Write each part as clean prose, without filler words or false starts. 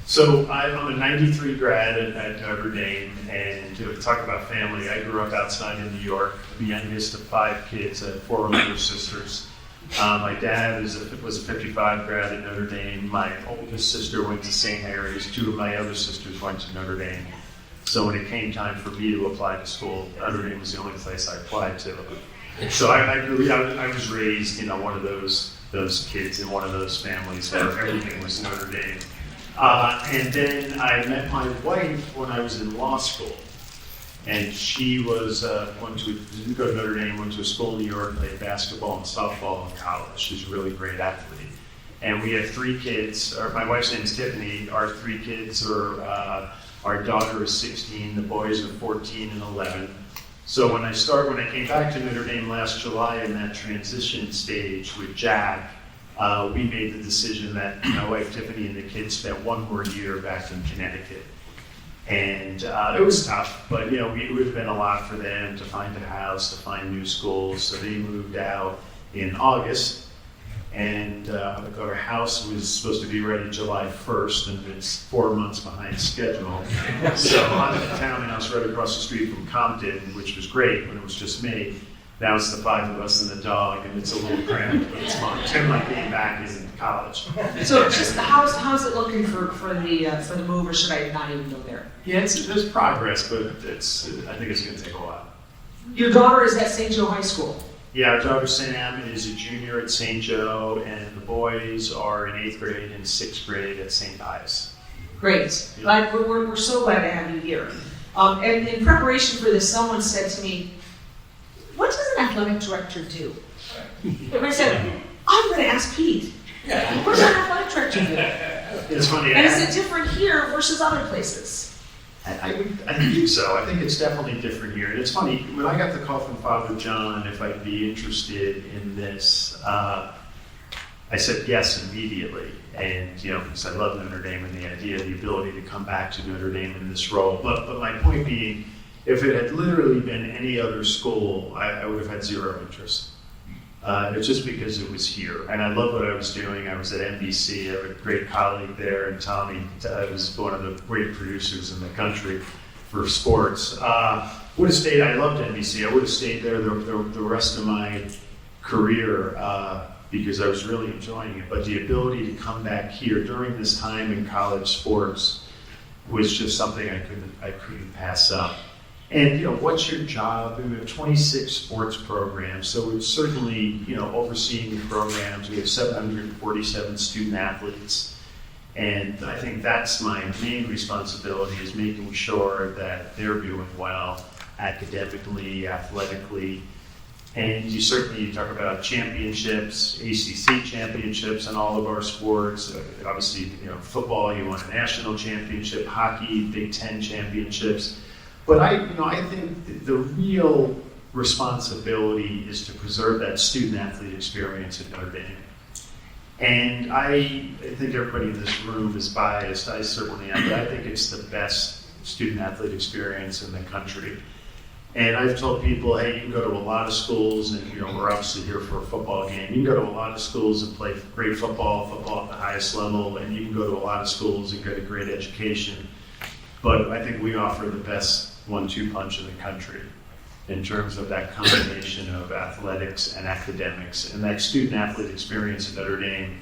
So I'm a 93 grad at Notre Dame, and to talk about family, I grew up outside in New York, the youngest of 5 kids. I had 4 older sisters. My dad was a 55 grad at Notre Dame. My oldest sister went to St. Mary's. 2 of my other sisters went to Notre Dame. So when it came time for me to apply to school, Notre Dame was the only place I applied to. So I was raised, one of those kids in one of those families where everything was Notre Dame. And then I met my wife when I was in law school. And she was didn't go to Notre Dame, went to a school in New York, played basketball and softball in college. She's a really great athlete. And we have 3 kids. My wife's name is Tiffany. Our 3 kids are, our daughter is 16, the boys are 14 and 11. So when I came back to Notre Dame last July in that transition stage with Jack, we made the decision that my wife Tiffany and the kids spent 1 more year back in Connecticut. And it was tough, but it would have been a lot for them to find a house, to find new schools. So they moved out in August, and our house was supposed to be ready July 1st, and it's 4 months behind schedule. So I'm in a townhouse right across the street from Compton, which was great when it was just me. Now it's the 5 of us and the dog, and it's a little cramped, but it's fun. Tim like being back in college. So just how's it looking for the move, or should I not even go there? Yeah, there's progress, but I think it's going to take a while. Your daughter is at St. Joe High School. Yeah, our daughter Sam is a junior at St. Joe, and the boys are in 8th grade and 6th grade at St. Ives. Great. Yeah. We're so glad to have you here. And in preparation for this, someone said to me, "What does an athletic director do?" And I said, "I'm going to ask Pete. What does an athletic director do?" It's funny. And is it different here versus other places? I think so. I think it's definitely different here. And it's funny, when I got the call from Father John if I'd be interested in this, I said yes immediately. And, because I love Notre Dame and the idea, the ability to come back to Notre Dame in this role. But my point being, if it had literally been any other school, I would have had 0 interest. It's just because it was here. And I love what I was doing. I was at NBC. I have a great colleague there, and Tommy was one of the great producers in the country for sports. Would have stayed. I loved NBC. I would have stayed there the rest of my career because I was really enjoying it. But the ability to come back here during this time in college sports was just something I couldn't pass up. And, what's your job? We have 26 sports programs, so it's certainly, overseeing the programs. We have 747 student athletes, and I think that's my main responsibility, is making sure that they're doing well academically, athletically. And you talk about championships, ACC championships in all of our sports. Obviously, football, you want a national championship, hockey, Big Ten championships. But I think the real responsibility is to preserve that student-athlete experience at Notre Dame. And I think everybody in this room is biased. I certainly am, but I think it's the best student-athlete experience in the country. And I've told people, hey, you can go to a lot of schools, and we're obviously here for a football game. You can go to a lot of schools and play great football at the highest level, and you can go to a lot of schools and get a great education. But I think we offer the best 1-2 punch in the country in terms of that combination of athletics and academics. And that student-athlete experience at Notre Dame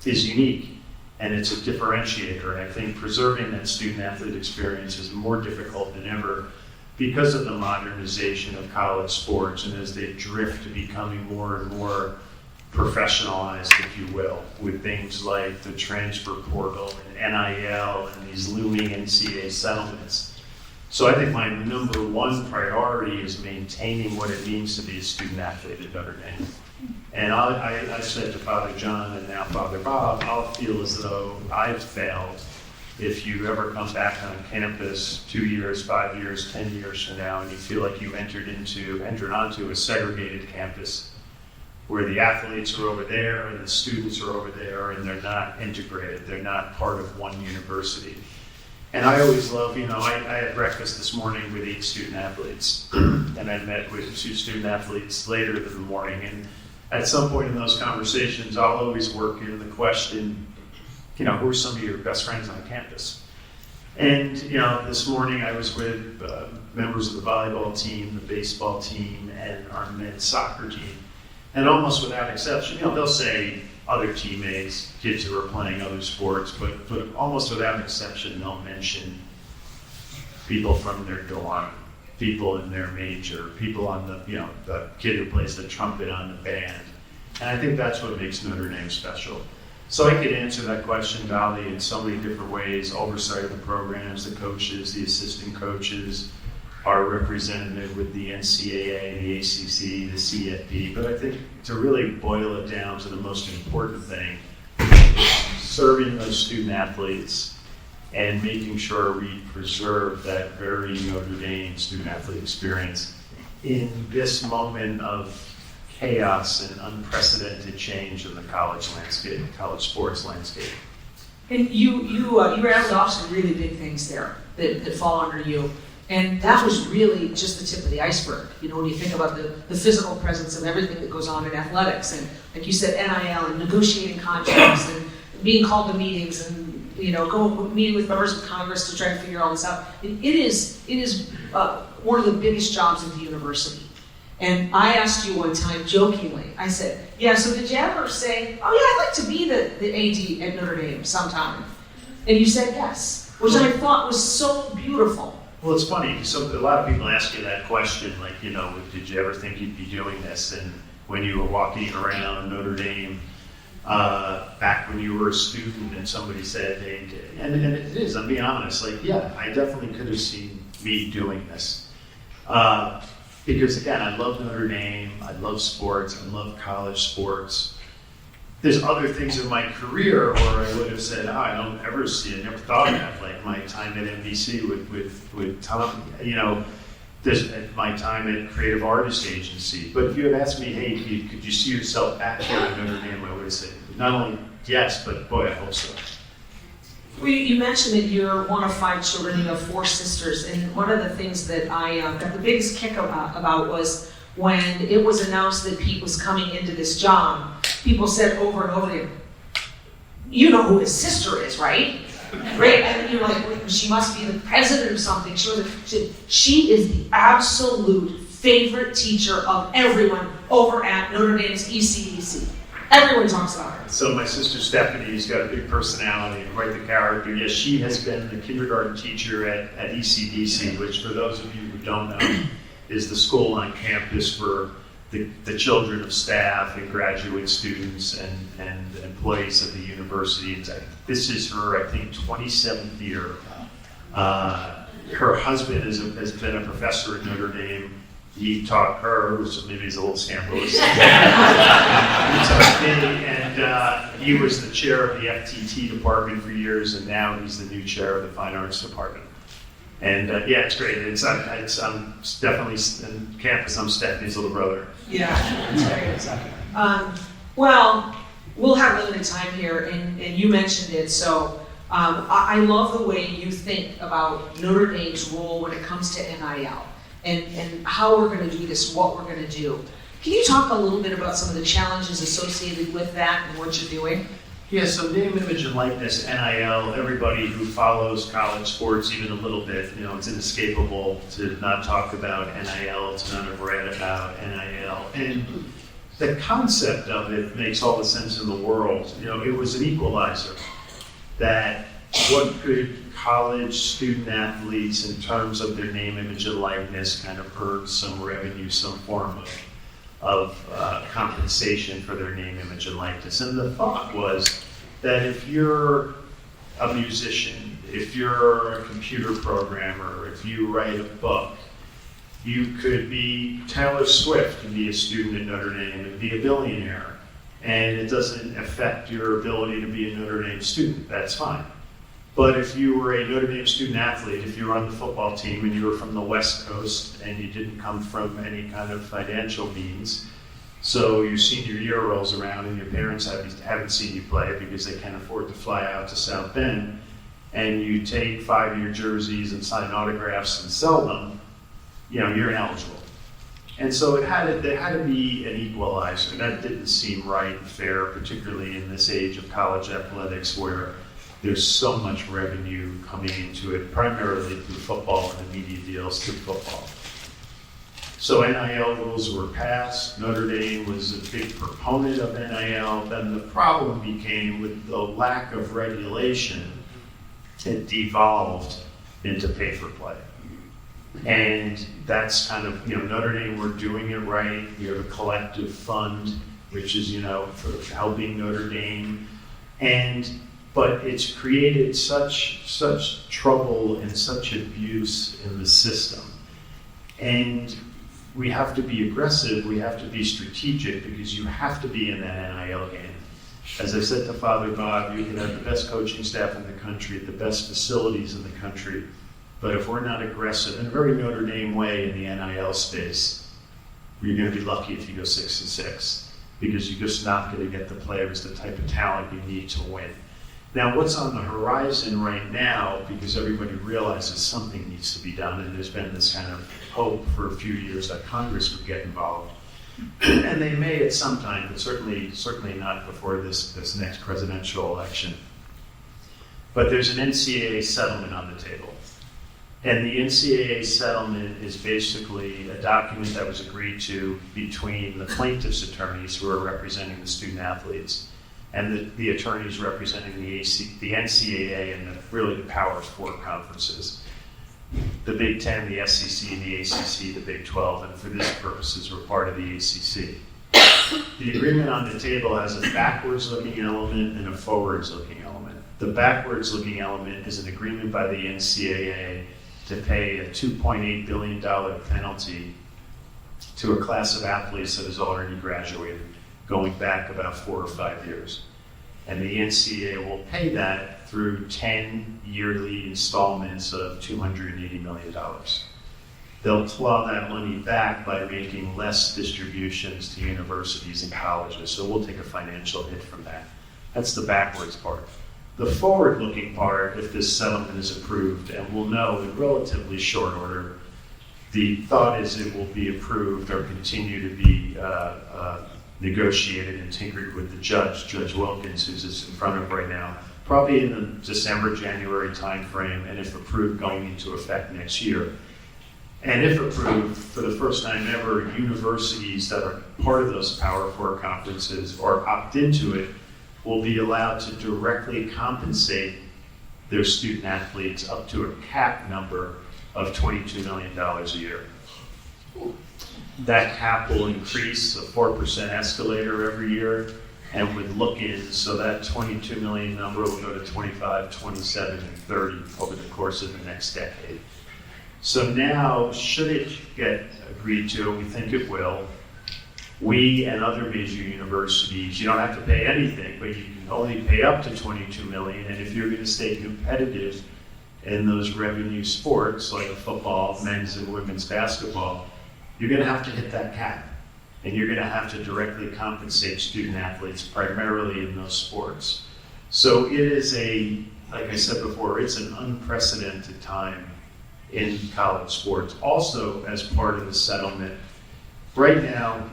is unique, and it's a differentiator. And I think preserving that student-athlete experience is more difficult than ever because of the modernization of college sports, and as they drift to becoming more and more professionalized, if you will, with things like the transfer portal and NIL and these looming NCAA settlements. So I think my number 1 priority is maintaining what it means to be a student athlete at Notre Dame. And I said to Father John and now Father Bob, I'll feel as though I've failed if you ever come back on campus 2 years, 5 years, 10 years from now, and you feel like you entered onto a segregated campus where the athletes are over there and the students are over there, and they're not integrated. They're not part of one university. And I always love, I had breakfast this morning with 8 student athletes, and I met with 2 student athletes later in the morning. And at some point in those conversations, I'll always work in the question, who are some of your best friends on campus? And, this morning I was with members of the volleyball team, the baseball team, and our men's soccer team. And almost without exception, they'll say other teammates, kids who are playing other sports, but almost without exception, they'll mention people from their dorm, people in their major, people on the kid who plays the trumpet on the band. And I think that's what makes Notre Dame special. So I could answer that question, Dolly, in so many different ways: oversight of the programs, the coaches, the assistant coaches, our representative with the NCAA, the ACC, the CFP. But I think to really boil it down to the most important thing, serving those student athletes and making sure we preserve that very Notre Dame student athlete experience in this moment of chaos and unprecedented change in the college landscape, college sports landscape. And you were able to offer some really big things there that fall under you. And that was really just the tip of the iceberg. When you think about the physical presence of everything that goes on in athletics, and like you said, NIL and negotiating contracts and being called to meetings and meeting with members of Congress to try to figure all this out. It is one of the biggest jobs of the university. And I asked you one time jokingly, I said, yeah, so did you ever say, oh yeah, I'd like to be the AD at Notre Dame sometime? And you said yes, which I thought was so beautiful. Well, it's funny. So a lot of people ask you that question, like, did you ever think you'd be doing this? And when you were walking around Notre Dame, back when you were a student, and somebody said they did, and it is. I'm being honest. Like, yeah, I definitely could have seen me doing this. Because again, I love Notre Dame, I love sports, I love college sports. There's other things in my career where I would have said, I don't ever see, I never thought of that, like my time at NBC with Tom, there's my time at Creative Artist Agency. But if you had asked me, hey, could you see yourself back here at Notre Dame, I would have said, not only yes, but boy, I hope so. Well, you mentioned that you're one of 5 children, you have 4 sisters, and one of the things that I got the biggest kick about was when it was announced that Pete was coming into this job, people said over and over again, you know who his sister is, right? Right? And you're like, well, she must be the president or something. She is the absolute favorite teacher of everyone over at Notre Dame's ECDC. Everyone talks about her. So my sister Stephanie's got a big personality and quite the character. Yes, she has been the kindergarten teacher at ECDC, which for those of you who don't know, is the school on campus for the children of staff and graduate students and employees of the university. This is her, I think, 27th year. Her husband has been a professor at Notre Dame. He taught her, so maybe he's a little scandalous. He taught me, and he was the chair of the FTT department for years, and now he's the new chair of the Fine Arts department. And yeah, it's great. I'm definitely on campus. I'm Stephanie's little brother. Yeah, that's great. Well, we'll have limited time here, and you mentioned it. So I love the way you think about Notre Dame's role when it comes to NIL. And how we're going to do this, what we're going to do. Can you talk a little bit about some of the challenges associated with that and what you're doing? Yeah, so name, image, and likeness, NIL, everybody who follows college sports even a little bit, it's inescapable to not talk about NIL, to not have read about NIL. And the concept of it makes all the sense in the world. It was an equalizer that what could college student athletes, in terms of their name, image, and likeness, kind of earn some revenue, some form of compensation for their name, image, and likeness. And the thought was that if you're a musician, if you're a computer programmer, if you write a book, you could be Taylor Swift and be a student at Notre Dame and be a billionaire. And it doesn't affect your ability to be a Notre Dame student. That's fine. But if you were a Notre Dame student athlete, if you were on the football team and you were from the West Coast and you didn't come from any kind of financial means, so your senior year rolls around and your parents haven't seen you play because they can't afford to fly out to South Bend, and you take 5-year jerseys and sign autographs and sell them, you're ineligible. And so there had to be an equalizer. That didn't seem right and fair, particularly in this age of college athletics where there's so much revenue coming into it, primarily through football and the media deals through football. So NIL rules were passed. Notre Dame was a big proponent of NIL. Then the problem became with the lack of regulation, it devolved into pay-for-play. And that's kind of, Notre Dame, we're doing it right. We have a collective fund, which is, for helping Notre Dame. But it's created such trouble and such abuse in the system. And we have to be aggressive, we have to be strategic, because you have to be in that NIL game. As I said to Father Bob, you can have the best coaching staff in the country, the best facilities in the country, but if we're not aggressive in a very Notre Dame way in the NIL space, you're going to be lucky if you go 6-6, because you're just not going to get the players, the type of talent you need to win. Now, what's on the horizon right now, because everybody realizes something needs to be done, and there's been this kind of hope for a few years that Congress would get involved, and they may at some time, but certainly not before this next presidential election. But there's an NCAA settlement on the table. And the NCAA settlement is basically a document that was agreed to between the plaintiff's attorneys who are representing the student athletes and the attorneys representing the NCAA and really the Power 4 conferences. The Big Ten, the SEC, and the ACC, the Big 12, and for this purposes, we're part of the ACC. The agreement on the table has a backwards-looking element and a forwards-looking element. The backwards-looking element is an agreement by the NCAA to pay a $2.8 billion penalty to a class of athletes that has already graduated, going back about 4 or 5 years. And the NCAA will pay that through 10 yearly installments of $280 million. They'll claw that money back by making less distributions to universities and colleges, so we'll take a financial hit from that. That's the backwards part. The forward-looking part, if this settlement is approved, and we'll know in relatively short order, the thought is it will be approved or continue to be negotiated and tinkered with the Judge Wilkins, who's in front of right now, probably in the December, January timeframe, and if approved, going into effect next year. And if approved, for the first time ever, universities that are part of those Power 4 conferences or opt into it will be allowed to directly compensate their student athletes up to a cap number of $22 million a year. That cap will increase a 4% escalator every year, and with look-ins, so that 22 million number will go to 25, 27, and 30 over the course of the next decade. So now, should it get agreed to, we think it will, we and other major universities, you don't have to pay anything, but you can only pay up to 22 million, and if you're going to stay competitive in those revenue sports, like football, men's and women's basketball, you're going to have to hit that cap. And you're going to have to directly compensate student athletes primarily in those sports. So it is like I said before, it's an unprecedented time in college sports. Also, as part of the settlement, right now,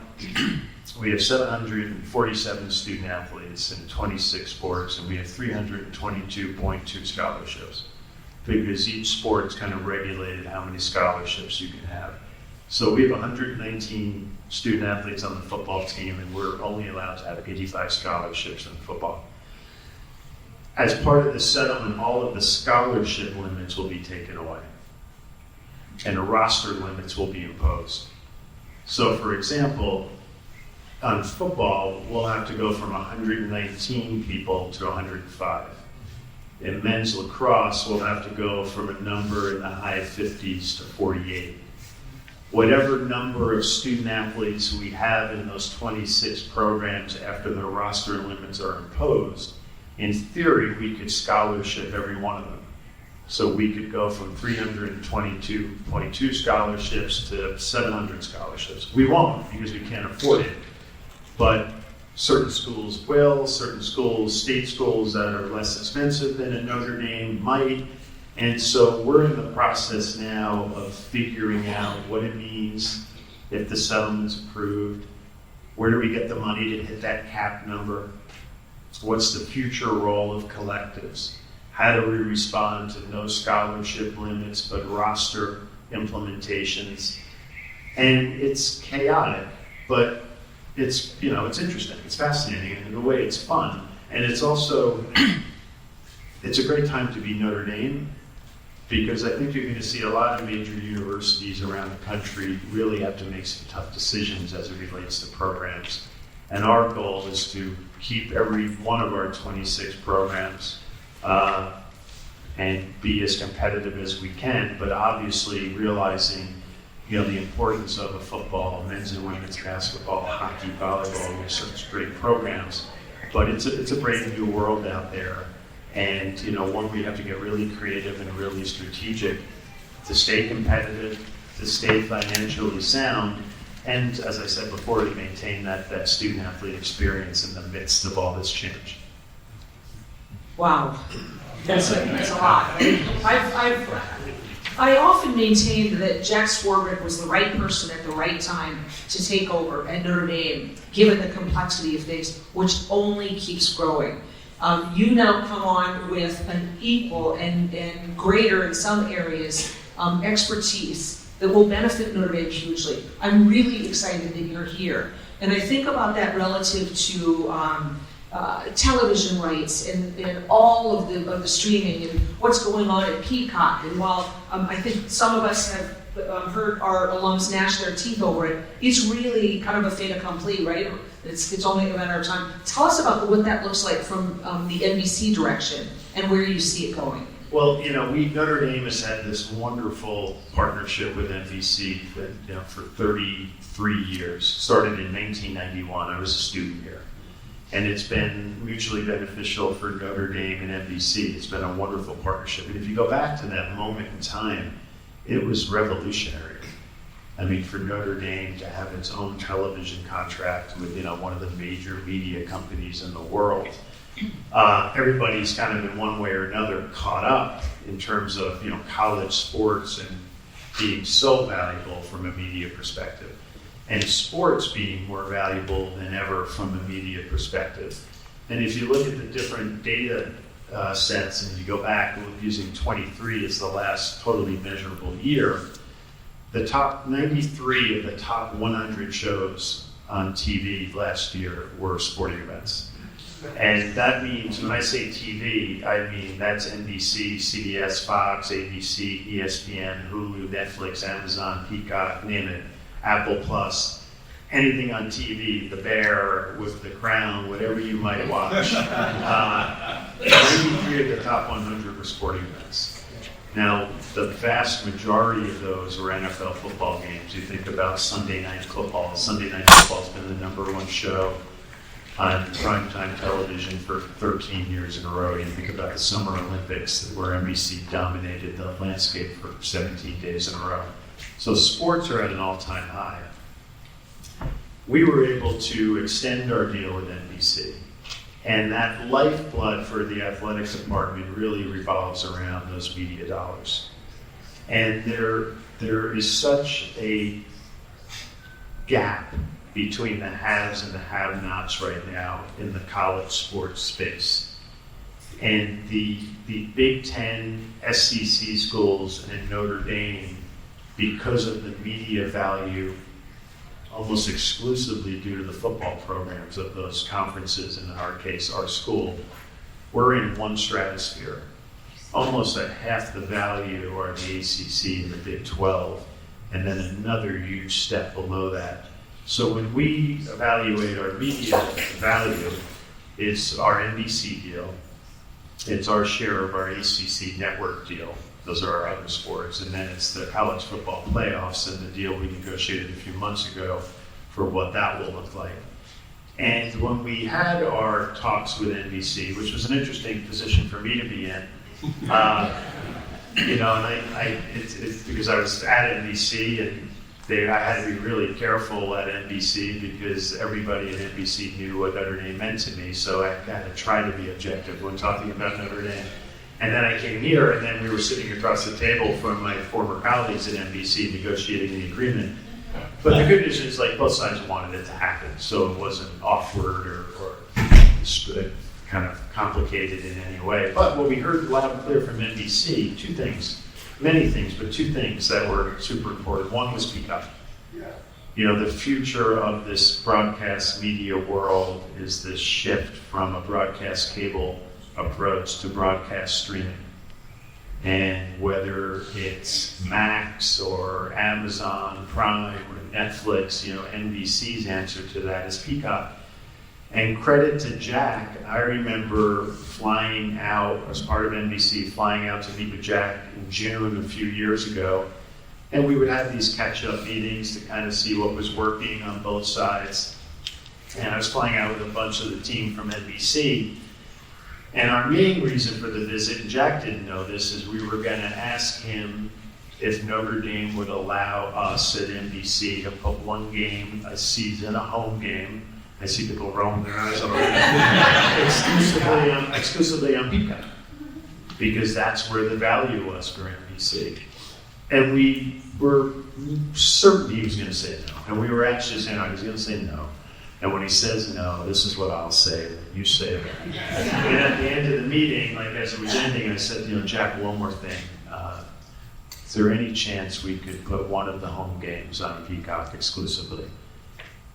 we have 747 student athletes in 26 sports, and we have 322.2 scholarships, because each sport's kind of regulated how many scholarships you can have. So we have 119 student athletes on the football team, and we're only allowed to have 85 scholarships in football. As part of the settlement, all of the scholarship limits will be taken away, and the roster limits will be imposed. So, for example, on football, we'll have to go from 119 people to 105. In men's lacrosse, we'll have to go from a number in the high 50s to 48. Whatever number of student athletes we have in those 26 programs after the roster limits are imposed, in theory, we could scholarship every one of them. So we could go from 322.2 scholarships to 700 scholarships. We won't, because we can't afford it. But certain schools will, certain schools, state schools that are less expensive than a Notre Dame might. And so we're in the process now of figuring out what it means if the settlement's approved. Where do we get the money to hit that cap number? What's the future role of collectives? how do we respond to no scholarship limits but roster implementations? And it's chaotic, but it's interesting, it's fascinating, and in a way it's fun. And it's also, it's a great time to be Notre Dame, because I think you're going to see a lot of major universities around the country really have to make some tough decisions as it relates to programs. And our goal is to keep every one of our 26 programs and be as competitive as we can, but obviously realizing the importance of a football, men's and women's basketball, hockey, volleyball. We have such great programs, but it's a brave new world out there. And one we have to get really creative and really strategic to stay competitive, to stay financially sound, and as I said before, to maintain that student-athlete experience in the midst of all this change. Wow, that's a lot. I often maintained that Jack Swarbrick was the right person at the right time to take over at Notre Dame, given the complexity of things, which only keeps growing. You now come on with an equal and greater in some areas expertise that will benefit Notre Dame hugely. I'm really excited that you're here. And I think about that relative to television rights and all of the streaming and what's going on at Peacock. And while I think some of us have heard our alums gnash their teeth over it, it's really kind of a fait accompli, right? It's only a matter of time. Tell us about what that looks like from the NBC direction and where you see it going. Well, Notre Dame has had this wonderful partnership with NBC for 33 years. Started in 1991. I was a student here. And it's been mutually beneficial for Notre Dame and NBC. It's been a wonderful partnership. And if you go back to that moment in time, it was revolutionary. I mean, for Notre Dame to have its own television contract with one of the major media companies in the world, everybody's kind of in one way or another caught up in terms of college sports and being so valuable from a media perspective, and sports being more valuable than ever from a media perspective. And if you look at the different data sets, and you go back using 23 as the last totally measurable year, the top 93 of the top 100 shows on TV last year were sporting events. And that means, when I say TV, I mean that's NBC, CBS, Fox, ABC, ESPN, Hulu, Netflix, Amazon, Peacock, name it, Apple Plus, anything on TV, The Bear with The Crown, whatever you might watch. 93 of the top 100 were sporting events. Now, the vast majority of those were NFL football games. You think about Sunday Night Football. Sunday Night Football has been the #1 show on primetime television for 13 years in a row. You think about the Summer Olympics, where NBC dominated the landscape for 17 days in a row. So sports are at an all-time high. We were able to extend our deal with NBC. And that lifeblood for the athletics department really revolves around those media dollars. And there is such a gap between the haves and the have-nots right now in the college sports space. And the Big Ten, SEC schools, and Notre Dame, because of the media value, almost exclusively due to the football programs of those conferences, and in our case, our school, we're in one stratosphere. Almost at half the value are the ACC and the Big 12, and then another huge step below that. So when we evaluate our media value, it's our NBC deal, it's our share of our ACC network deal, those are our other sports, and then it's the college football playoffs and the deal we negotiated a few months ago for what that will look like. And when we had our talks with NBC, which was an interesting position for me to be in, it's because I was at NBC and I had to be really careful at NBC because everybody at NBC knew what Notre Dame meant to me, so I had to try to be objective when talking about Notre Dame. And then I came here, and then we were sitting across the table from my former colleagues at NBC negotiating the agreement. But the good news is, both sides wanted it to happen, so it wasn't awkward or kind of complicated in any way. But what we heard loud and clear from NBC, two things, many things, but two things that were super important. One was Peacock. The future of this broadcast media world is this shift from a broadcast cable approach to broadcast streaming. And whether it's Max or Amazon Prime or Netflix, NBC's answer to that is Peacock. And credit to Jack, I remember flying out as part of NBC, flying out to meet with Jack in June a few years ago. And we would have these catch-up meetings to kind of see what was working on both sides. And I was flying out with a bunch of the team from NBC. And our main reason for the visit, and Jack didn't know this, is we were going to ask him if Notre Dame would allow us at NBC to put one game a season, a home game. I see people rolling their eyes already. exclusively on Peacock, because that's where the value was for NBC. And we were certain he was going to say no. And we were actually saying, he's going to say no. And when he says no, this is what I'll say, you say it. And at the end of the meeting, as it was ending, I said, Jack, one more thing. Is there any chance we could put one of the home games on Peacock exclusively?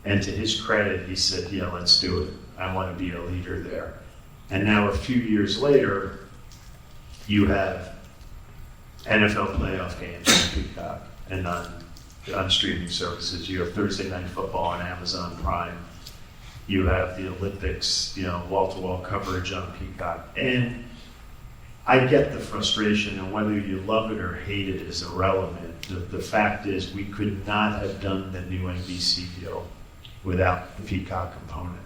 And to his credit, he said, yeah, let's do it. I want to be a leader there. And now a few years later, you have NFL playoff games on Peacock and on streaming services. You have Thursday Night Football on Amazon Prime. You have the Olympics, wall-to-wall coverage on Peacock. And I get the frustration, and whether you love it or hate it is irrelevant. The fact is we could not have done the new NBC deal without the Peacock component.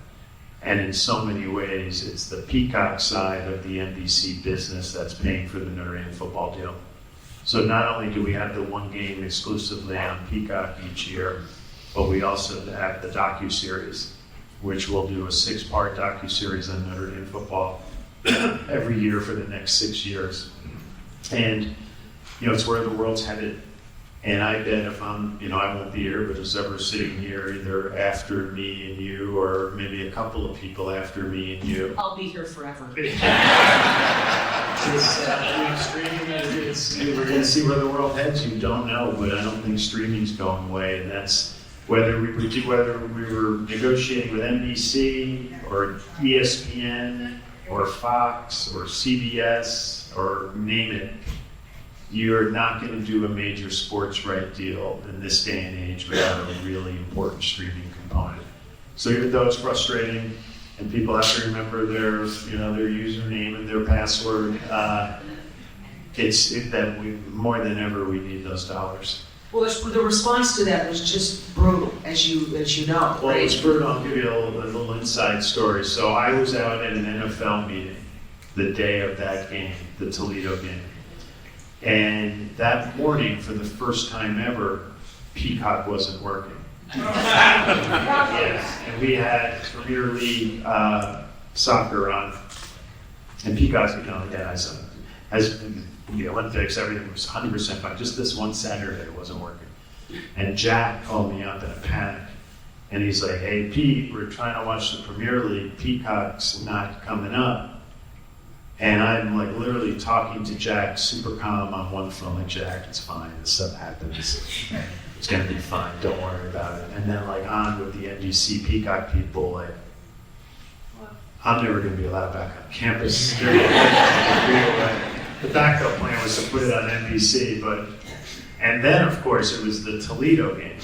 And in so many ways, it's the Peacock side of the NBC business that's paying for the Notre Dame football deal. So not only do we have the one game exclusively on Peacock each year, but we also have the docuseries, which will do a 6-part docuseries on Notre Dame football every year for the next 6 years. And, it's where the world's headed. And I bet if I'm, I won't be here, but who's ever sitting here either after me and you, or maybe a couple of people after me and you. I'll be here forever. We're going to see where the world heads. You don't know, but I don't think streaming's going away. And that's whether we were negotiating with NBC or ESPN or Fox or CBS or name it. You're not going to do a major sports right deal in this day and age without a really important streaming component. So even though it's frustrating and people have to remember their username and their password, more than ever we need those dollars. Well, the response to that was just brutal, as you know. Well, right? it was brutal. I'll give you a little inside story. So I was out at an NFL meeting the day of that game, the Toledo game. And that morning, for the first time ever, Peacock wasn't working. Yes, and we had Premier League soccer on, and Peacock, as the Olympics, everything was 100% fine. Just this one Saturday, it wasn't working. And Jack called me up in a panic, and he's like, "Hey, Pete, we're trying to watch the Premier League. Peacock's not coming up." And I'm literally talking to Jack, super calm on one phone, Jack, it's fine, this stuff happens. It's gonna be fine, don't worry about it. And then on with the NBC Peacock people, I'm never gonna be allowed back on campus. The backup plan was to put it on NBC, and then of course it was the Toledo game,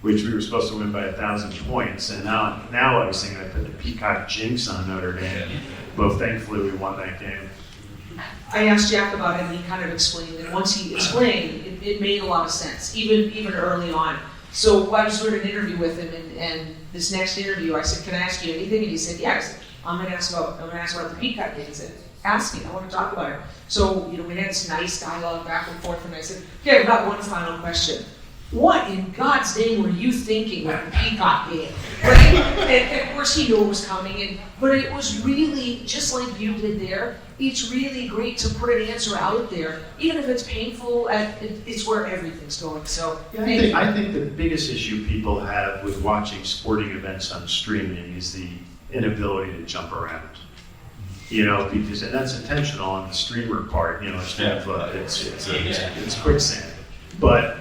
which we were supposed to win by 1,000 points. And now I was thinking I put the Peacock jinx on Notre Dame. But thankfully, we won that game. I asked Jack about it, and he kind of explained. And once he explained, it made a lot of sense, even early on. So I was doing an interview with him, and this next interview, I said, "Can I ask you anything?" And he said, "Yeah." I said, I'm going to ask about the Peacock game." He said, "Ask me. I want to talk about it." So we had this nice dialogue back and forth, and I said, "Okay, I've got one final question. What in God's name were you thinking with the Peacock game?" Right? And of course he knew it was coming, but it was really, just like you did there, it's really great to put an answer out there, even if it's painful, it's where everything's going. So I think the biggest issue people have with watching sporting events on streaming is the inability to jump around. because, and that's intentional on the streamer part, it's kind of, it's quicksand. But,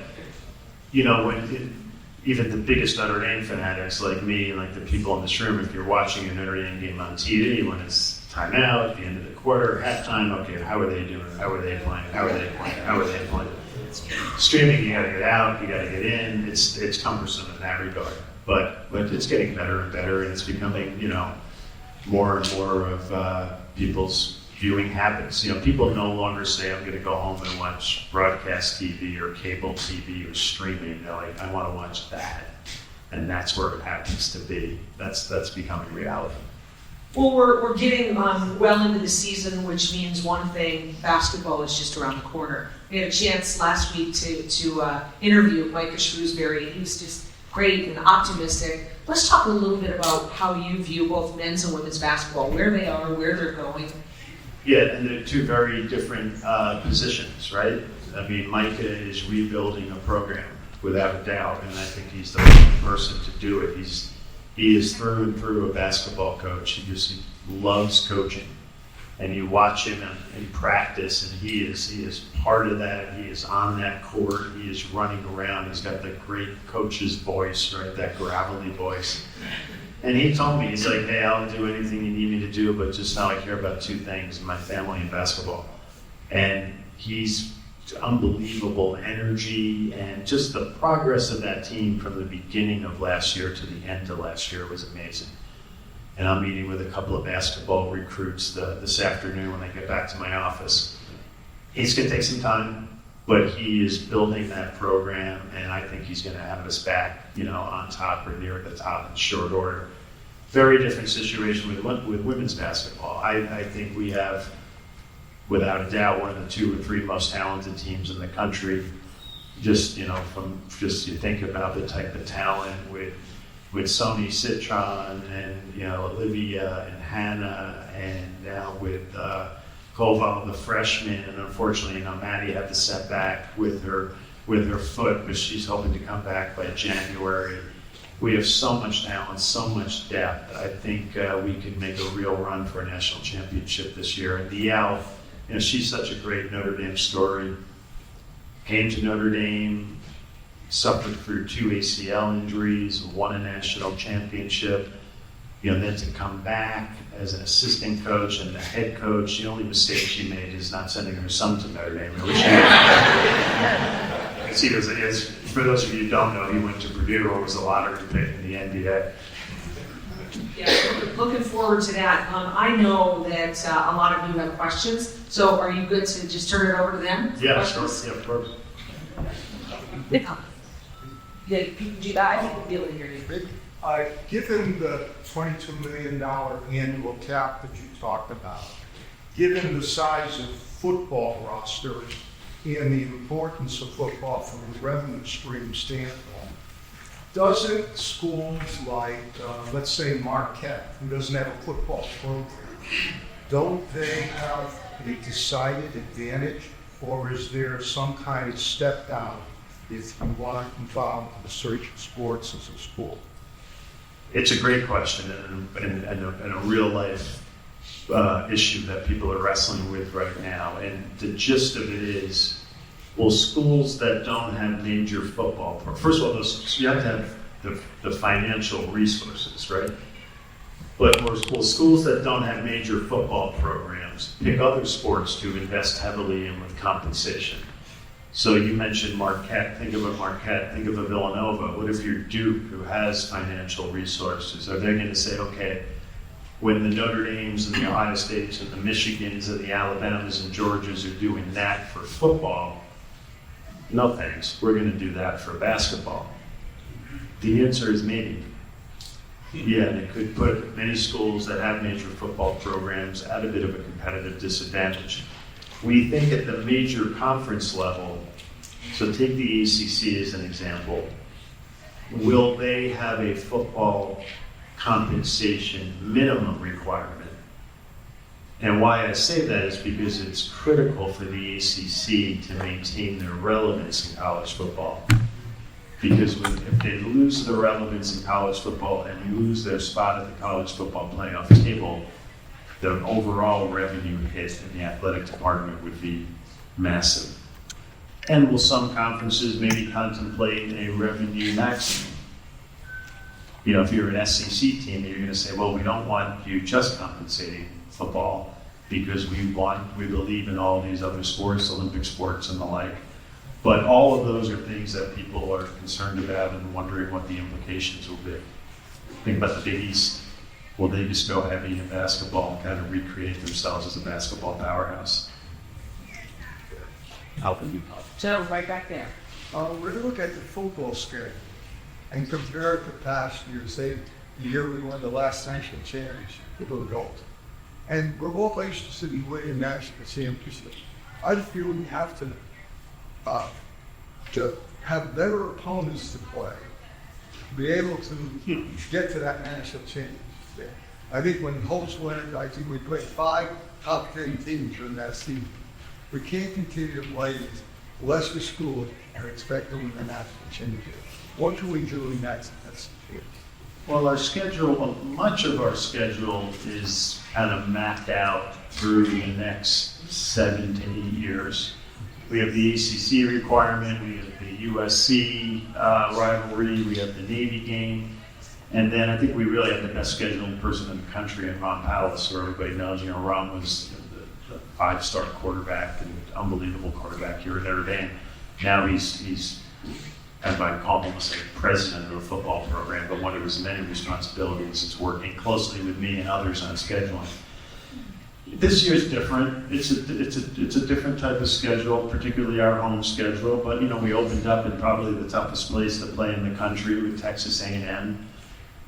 even the biggest Notre Dame fanatics like me and like the people in this room, if you're watching a Notre Dame game on TV, when it's timeout, at the end of the quarter, halftime, okay, how are they doing? How are they playing? How are they playing? How are they playing? Streaming, you gotta get out, you gotta get in. It's cumbersome in that regard. But it's getting better and better, and it's becoming, more and more of people's viewing habits. People no longer say, I'm going to go home and watch broadcast TV or cable TV or streaming. They're like, I want to watch that. And that's where it happens to be. That's becoming reality. Well, we're getting well into the season, which means one thing: basketball is just around the corner. We had a chance last week to interview Micah Shrewsbury. He was just great and optimistic. Let's talk a little bit about how you view both men's and women's basketball, where they are, where they're going. Yeah, and they're two very different positions, right? I mean, Micah is rebuilding a program without a doubt, and I think he's the right person to do it. He is through and through a basketball coach. He loves coaching, and you watch him in practice, and he is part of that. He is on that court. He is running around. He's got the great coach's voice, right? That gravelly voice. And he told me, he's like, hey, I'll do anything you need me to do, but just now I care about two things: my family and basketball. And he's unbelievable energy, and just the progress of that team from the beginning of last year to the end of last year was amazing. And I'm meeting with a couple of basketball recruits this afternoon when I get back to my office. It's going to take some time, but he is building that program, and I think he's going to have us back, on top or near the top in short order. Very different situation with women's basketball. I think we have, without a doubt, one of the 2 or 3 most talented teams in the country. You think about the type of talent with Sony Citron and Olivia and Hannah, and now with Koval, the freshman, and unfortunately, Maddie had the setback with her foot, but she's hoping to come back by January. We have so much talent, so much depth. I think we could make a real run for a national championship this year. And Dial, she's such a great Notre Dame story. Came to Notre Dame, suffered through 2 ACL injuries, won a national championship. Then to come back as an assistant coach and the head coach, the only mistake she made is not sending her son to Notre Dame. For those of you who don't know, he went to Purdue or was a lottery pick in the NBA. Yeah, looking forward to that. I know that a lot of you have questions, so are you good to just turn it over to them? Yeah, sure. Yeah, of course. Yeah, you can do that. I think we'll be able to hear you. Given the $22 million annual cap that you talked about, given the size of football rosters and the importance of football from a revenue stream standpoint, doesn't schools like, let's say Marquette, who doesn't have a football program, don't they have a decided advantage, or is there some kind of step down if you want to involve the research of sports as a school? It's a great question and a real life issue that people are wrestling with right now. And the gist of it is, will schools that don't have major football, first of all, you have to have the financial resources, right? But will schools that don't have major football programs pick other sports to invest heavily in with compensation? So you mentioned Marquette. Think of a Marquette. Think of a Villanova. What if you're Duke, who has financial resources? Are they going to say, okay, when the Notre Dames and the Ohio States and the Michigans and the Alabamas and Georgias are doing that for football, no thanks. We're going to do that for basketball. The answer is maybe. Yeah, and it could put many schools that have major football programs at a bit of a competitive disadvantage. We think at the major conference level, so take the ACC as an example, will they have a football compensation minimum requirement? And why I say that is because it's critical for the ACC to maintain their relevance in college football. Because if they lose their relevance in college football and lose their spot at the college football playoff table, the overall revenue hit in the athletic department would be massive. And will some conferences maybe contemplate a revenue maximum? You know, if you're an SEC team, you're going to say, well, we don't want you just compensating football because we believe in all these other sports, Olympic sports and the like. But all of those are things that people are concerned about and wondering what the implications will be. Think about the Big East. Will they just go heavy in basketball and kind of recreate themselves as a basketball powerhouse? Joe, right back there. We're going to look at the football schedule and compare it to past years. Say the year we won the last national championship for adults. And we're all anxious to be winning national championship. I just feel we have to have better opponents to play, be able to get to that national championship. I think when Holtz won it, I think we played 5 top 10 teams during that season. We can't continue to play these lesser schools and expect to win the national championship. What can we do in that? Well, our schedule, much of our schedule is kind of mapped out through the next 7 to 8 years. We have the ACC requirement, we have the USC rivalry, we have the Navy game, and then I think we really have the best scheduling person in the country in Ron Powell, who everybody knows. You know, Ron was the 5-star quarterback and unbelievable quarterback here at Notre Dame. Now he's as I call him, almost like president of the football program, but one of his many responsibilities is working closely with me and others on scheduling. This year is different. It's a different type of schedule, particularly our home schedule. But you know, we opened up in probably the toughest place to play in the country with Texas A&M.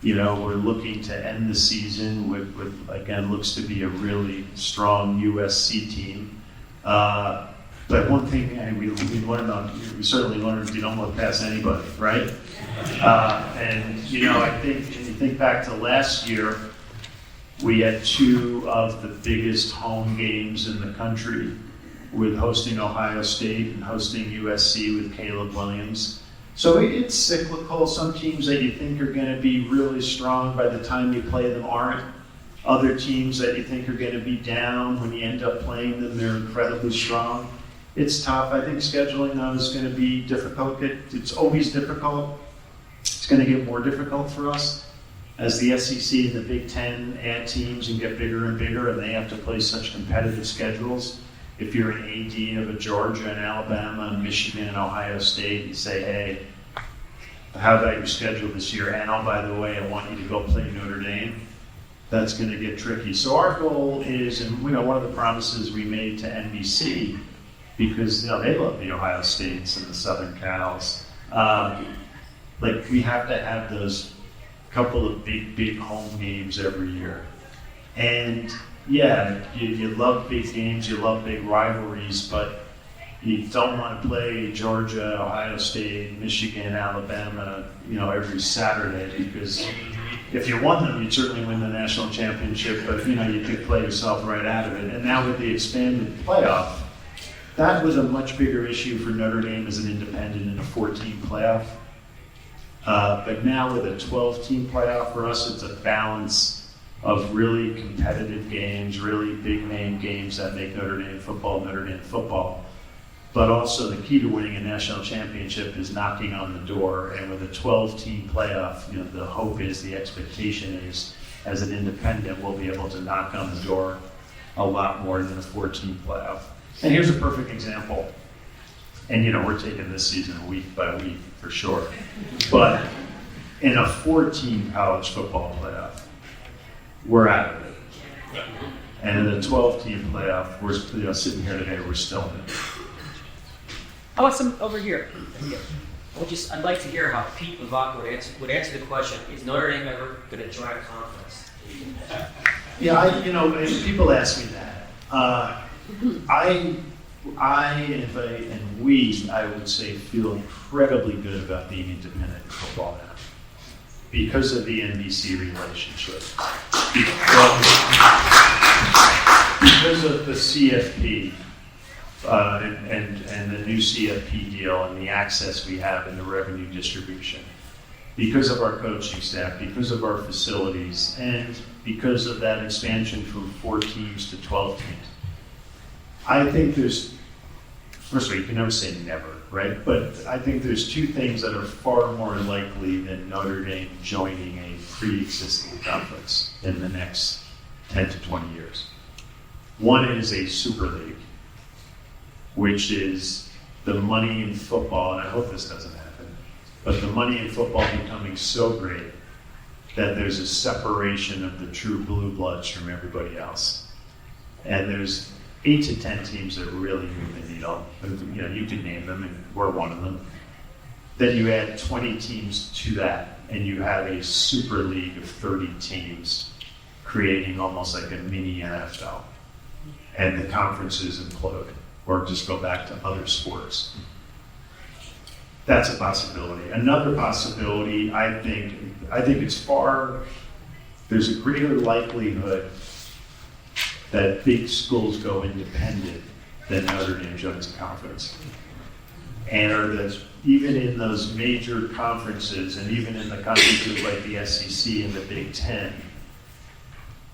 You know, we're looking to end the season with again, looks to be a really strong USC team. But one thing we learned we certainly learned you don't look past anybody, right? And you know, I think when you think back to last year, we had 2 of the biggest home games in the country, with hosting Ohio State and hosting USC with Caleb Williams. So it's cyclical. Some teams that you think are going to be really strong by the time you play them aren't. Other teams that you think are going to be down, when you end up playing them, they're incredibly strong. It's tough. I think scheduling though is going to be difficult. It's always difficult. It's going to get more difficult for us as the SEC and the Big Ten add teams and get bigger and bigger, and they have to play such competitive schedules. If you're an AD of a Georgia and Alabama and Michigan and Ohio State, you say, hey, how about your schedule this year? And oh, by the way, I want you to go play Notre Dame. That's going to get tricky. So our goal is, and you know, one of the promises we made to NBC, because you know they love the Ohio States and the Southern Cals. Like we have to have those couple of big home games every year. And yeah, you love big games, you love big rivalries, but you don't want to play Georgia, Ohio State, Michigan, Alabama, you know, every Saturday, because if you won them, you'd certainly win the national championship, but you know, you could play yourself right out of it. And now with the expanded playoff, that was a much bigger issue for Notre Dame as an independent in a 14 playoff. But now with a 12-team playoff, for us, it's a balance of really competitive games, really big-name games that make Notre Dame football. But also the key to winning a national championship is knocking on the door. And with a 12-team playoff, you know, the hope is, the expectation is, as an independent, we'll be able to knock on the door a lot more than a 14 playoff. And here's a perfect example. And, you know, we're taking this season week by week for sure. But in a 14 college football playoff, we're out of it. And in a 12-team playoff, we're sitting here today, we're still in it. How about some over here? I'd like to hear how Pete Bevacqua would answer the question: is Notre Dame ever going to join a conference? Yeah, and people ask me that. I would say, feel incredibly good about being independent in football now because of the NBC relationship, because of the CFP and the new CFP deal and the access we have in the revenue distribution. because of our coaching staff, because of our facilities, and because of that expansion from 4 teams to 12 teams. I think first of all, you can never say never, right? But I think there's 2 things that are far more likely than Notre Dame joining a pre-existing conference in the next 10 to 20 years. One is a super league, which is the money in football, and I hope this doesn't happen, but the money in football becoming so great that there's a separation of the true blue bloods from everybody else. And there's 8 to 10 teams that really move the needle. You know, you can name them, and we're one of them. Then you add 20 teams to that, and you have a super league of 30 teams, creating almost like a mini NFL. And the conferences implode, or just go back to other sports. That's a possibility. Another possibility, I think there's a greater likelihood that big schools go independent than Notre Dame joins a conference. And even in those major conferences, and even in the conferences like the SEC and the Big Ten,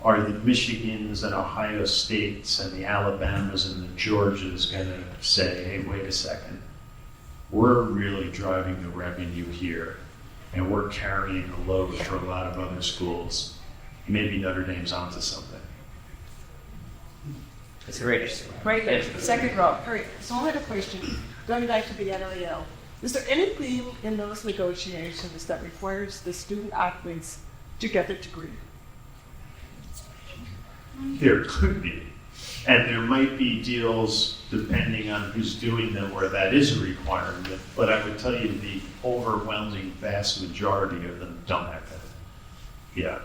are the Michigans and Ohio States and the Alabamas and the Georgias going to say, hey, wait a second, we're really driving the revenue here, and we're carrying the load for a lot of other schools. Maybe Notre Dame's onto something. It's great. Great. Second row. Great. So I had a question. Going back to the NIL, is there anything in those negotiations that requires the student athletes to get their degree? There could be. And there might be deals, depending on who's doing them, where that is a requirement. But I would tell you the overwhelming vast majority of them don't have that. Yeah.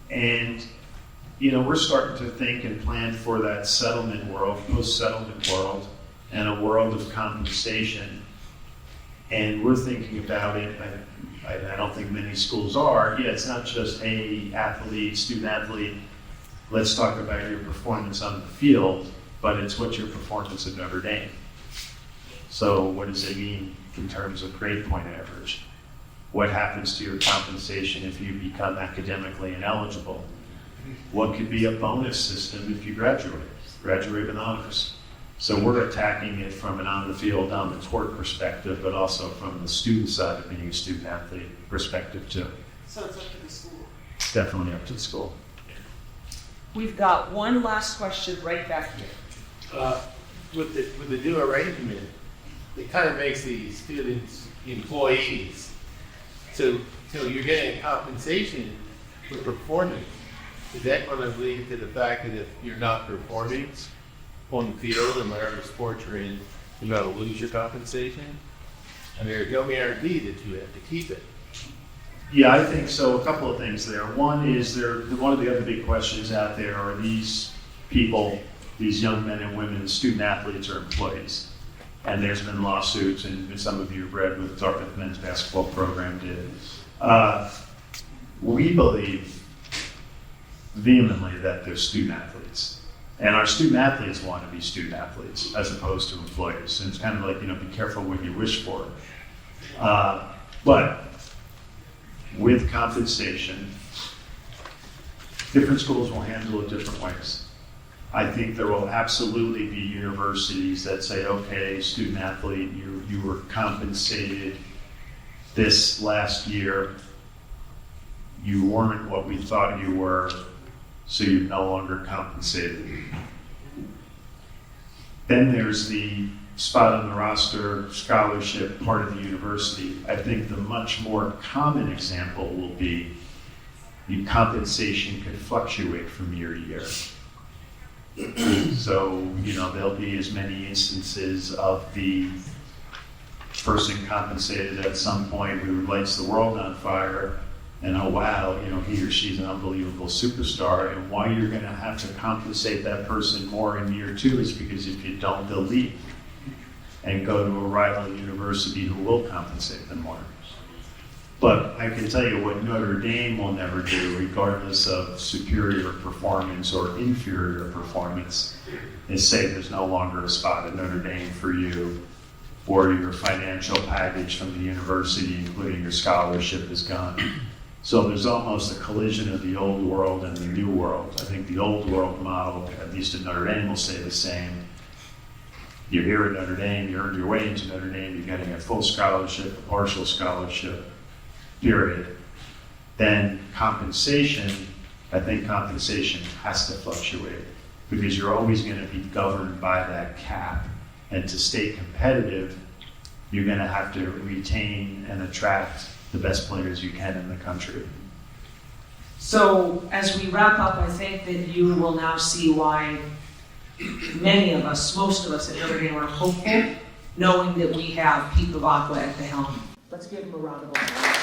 And, you know, we're starting to think and plan for that settlement world, post-settlement world, and a world of compensation. And we're thinking about it, I don't think many schools are. Yeah, it's not just, hey, athlete, student athlete, let's talk about your performance on the field, but it's what's your performance at Notre Dame. So what does it mean in terms of grade point average? What happens to your compensation if you become academically ineligible? What could be a bonus system if you graduate with honors? So we're attacking it from an on-the-field, on-the-court perspective, but also from the student side of being a student-athlete perspective too. So it's up to the school. It's definitely up to the school. We've got one last question right back here. With the new arrangement, it kind of makes the students employees. So you're getting compensation for performance. Is that going to lead to the fact that if you're not performing on the field in whatever sport you're in, you're going to lose your compensation? I mean, there's no guarantee that you have to keep it. Yeah, I think so. A couple of things there. One is one of the other big questions out there are these people, these young men and women, student athletes, or employees. And there's been lawsuits, and some of you have read what the Dartmouth men's basketball program did. We believe vehemently that they're student athletes. And our student athletes want to be student athletes as opposed to employees. And it's kind of like, be careful what you wish for. But with compensation, different schools will handle it different ways. I think there will absolutely be universities that say, okay, student athlete, you were compensated this last year. You weren't what we thought you were, so you're no longer compensated. Then there's the spot on the roster, scholarship, part of the university. I think the much more common example will be the compensation could fluctuate from year to year. So, there'll be as many instances of the person compensated at some point who lights the world on fire, and oh wow, he or she's an unbelievable superstar, and why you're going to have to compensate that person more in year 2 is because if you don't, they'll leave and go to a rival university who will compensate them more. But I can tell you what Notre Dame will never do, regardless of superior performance or inferior performance, is say there's no longer a spot at Notre Dame for you or your financial package from the university, including your scholarship, is gone. So there's almost a collision of the old world and the new world. I think the old world model, at least at Notre Dame, will stay the same. You're here at Notre Dame, you earned your way into Notre Dame, you're getting a full scholarship, a partial scholarship, period. Then compensation, I think compensation has to fluctuate because you're always going to be governed by that cap. And to stay competitive, you're going to have to retain and attract the best players you can in the country. So as we wrap up, I think that you will now see why many of us, most of us at Notre Dame are hopeful, knowing that we have Pete Bevacqua at the helm. Let's give him a round of applause.